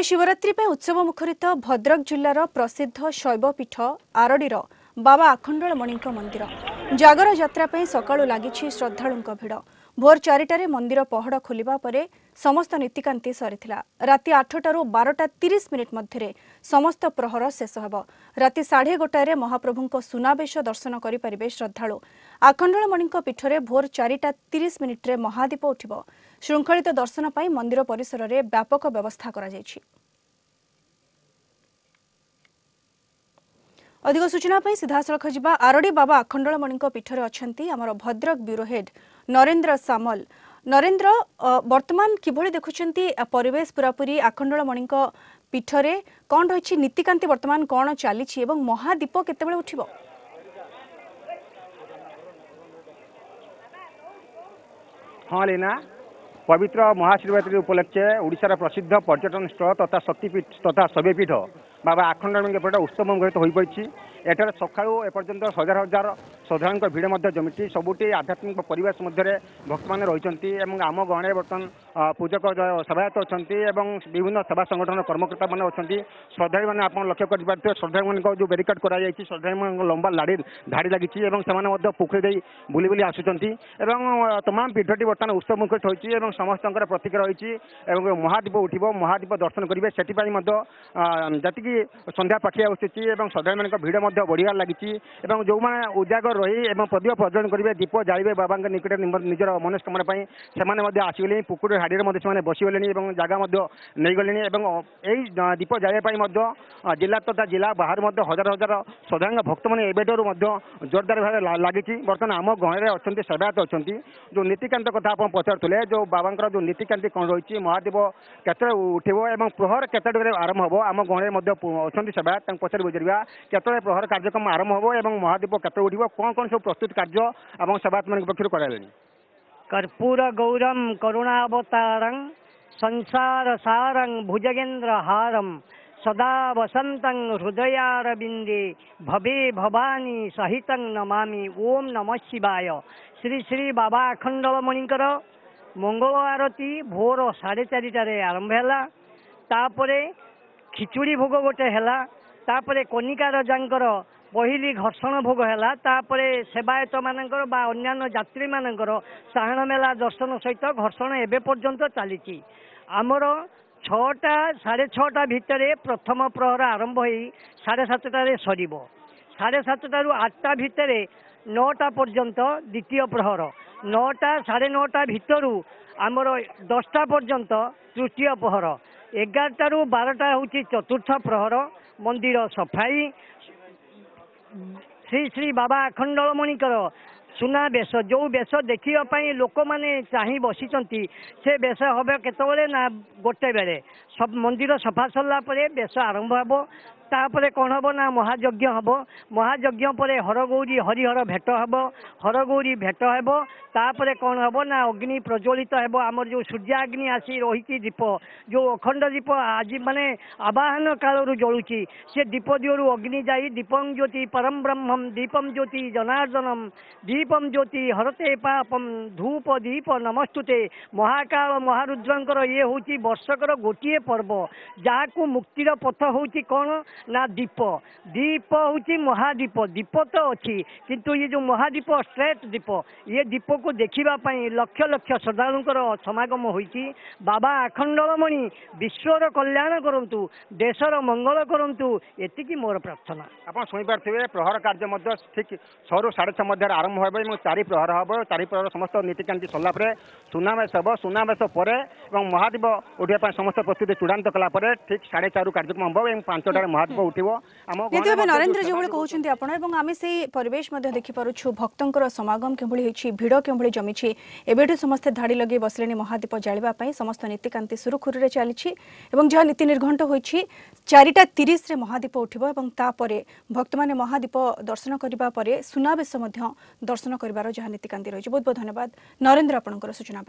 महाशिवरात्रि पे उत्सव मुखरित भद्रक जिल्लार प्रसिद्ध शैवपीठ आरडीर बाबा आखंडलमणि मंदिर जागर यात्रा पे सकाळु लागिछि श्रद्धालुंक भिड़। भोर 4टारे मंदिर पहड़ खोलिबा परे समस्त नीतिकांति सरीथिला। राति 8टारू 12:30 मध्यरे समस्त प्रहर शेष हेब। राति 11:30 महाप्रभुंक सुनावेश दर्शन करि परिबे श्रद्धालु। आखंडलमणि पीठरे भोर 4:30 महादीप उठिब। श्रृंखलित दर्शन पाई मंदिर परिसर रे व्यापक व्यवस्था करा जायछि। अधिक सूचना पाई सीधासलख जिबा आरडी बाबा आखंडलमणि पीठरे अछंती हमर भद्रक ब्यूरो हेड नरेंद्र सामल। नरेंद्र, वर्तमान किभଳି देखुछंती परिवेश पूरापूरी आखंडलमणि पीठरे कोन रहिछि नीतिकांति वर्तमान कोन चालिछि एवं महादीप केतेबेले उठिबो? हाँ लीना, पवित्र महाशिवरात्रि उपलक्षे ओडिशार प्रसिद्ध पर्यटन स्थल तथा शक्तिपीठ तथा शैवपीठ बाबा आखंडलमणि उत्सव मुखरित हो पड़ी। एठार सकाळु एपर्यंत हजार हजार श्रद्धालुंक भिड़ जमिटी सबुटी आध्यात्मिक परिवेश मध्य भक्त मैंने रही आम गहणे बर्तमान पूजक सेवायत अच्छा विभिन्न सेवा संगठन कर्मकर्ता मैंने अच्छा श्रद्धालु मैंने आप लक्ष्य कर श्रद्धालु मान जो बेरिकेड कर श्रद्धालु मान लंबा धाड़ी लगी पोखरी बुली बुली आसुँच तमाम पीठटी बर्तमान उत्सव मुखरित होती समस्त प्रतिक्रिया रही महादीप उठिब महादीप दर्शन करेंगे से जी संध्या पाखी आसूची श्रद्धालु मान भिड़ बढ़िया लगी जो मैंने उजागर रही प्रदीप प्रज्वलन करेंगे दीप जाइए बाबा निकट निजर मनस्कामना से आसगले पुकुर हाड़ी में बसीगले जगह नहीं गले दीप जाइए जिला तथा जिला बाहर हजार हजार श्रद्धालु भक्त मैंने एवं जोरदार भाव लगी। बर्तमान आम गहणे अच्छा सेवायत अच्छा जो नीतिकांत कथा आप पचारे जो बाबा जो नीतिकांति कौन रही महादीप केत उठब प्रहर केत आरंभ हम आम गहणे अच्छा सेवायत पचार बुझा केत प्रहर कार्यक्रम आरंभ हम और महादीप केत उठब कौन कौन सब प्रस्तुत कार्य आप सेवायत मान पक्ष कराले? कर्पूर गौरम करुणावतारं संसार सारं भुजगेन्द्र हारं सदा वसंतं हृदयारविंदे भवे भवानी सहितं नमामि। ओम नमः शिवाय। श्री श्री बाबा आखंडलमणिकर मंगल आरती भोर 4:30 आरंभ है। तापरे खिचुड़ी भोग गोटे है। तापरे कनिका राजांकर पहली घर्षण भोग है। तापरे सेवायत मानकर बा अन्यान्य यात्री मानकर साहाण मेला दर्शन सहित घर्षण एबे पर्यंत चली। आमर 6टा 6:30 भितर प्रथम प्रहर आरंभ हो 7:30 सर 7:30 8टा भितर 9टा पर्यंत द्वितीय प्रहर 9टा 9:30 भितर आमर 10टा पर्यंत तृतीय प्रहर 11टारू 12टा हूँ चतुर्थ प्रहर मंदिर सफाई श्री श्री बाबा आखंडलमणिकर सुना बेश जो बेश देखापी लोक मैंने चाह बसी से बेश हम केतबले ना गोटे बेले सब मंदिर सफा सरला बेश आरंभ हे। तापर कौन हम ना महायज्ञ हम महायज्ञ पर हरगौरी हरिहर भेट हम हरगौरी भेट हेब। तापर कौन हम ना अग्नि प्रज्वलित हेब आमर जो सूर्याग्नि आसी रही दीप जो अखंड दीप आज माने आवाहन कालू जलुची से दीप दिवरु अग्नि जाई दीपम ज्योति परम ब्रह्मम दीपम ज्योति जनार्दनम दीपम ज्योति हरते पापम धूप दीप नमस्तुते। महाकाल महारुद्रंकर ये हूँ वर्षकर गोटे पर्व जहाँ मुक्तिर पथ हूँ कौन ना दीप दीप हूँ महादीप दीप तो अच्छी किंतु ये जो महादीप स्ट्रेट दीप ये दीप को देखापी लक्ष लक्ष श्रद्धालुंकर समागम होती। बाबा आखंडलमणि विश्वर कल्याण करंतु देशर मंगल करंतु एतिकी मोर प्रार्थना। आप शुणिपारे प्रहर कार्य ठीक 6 ରୁ 6:30 मध्य आरंभ हो 4 प्रहर हम 4 प्रहर समस्त नीतिकांति सरला सुनावेश हम सुनावेश पर महादीप उठापी समस्त प्रस्तुति चूड़ांत कलापर ठीक 4:30 कार्यक्रम हम और 5टार महादीप उठब। नरेंद्र जो कहते हैं आम से परिवेश देखिपुँ भक्तर समागम के भिड़ के जमी एवं समस्ते धाड़ी लगे बसले महादीप जावाई समस्त नीतिकांति सुरुखुरी चली जहाँ नीति निर्घंट हो 4:30 महादीप उठब और भक्त मैंने महादीप दर्शन करने सुनावेश दर्शन कर जहाँ नीतिकांति रही। बहुत बहुत धन्यवाद नरेंद्र आपंकर सूचना।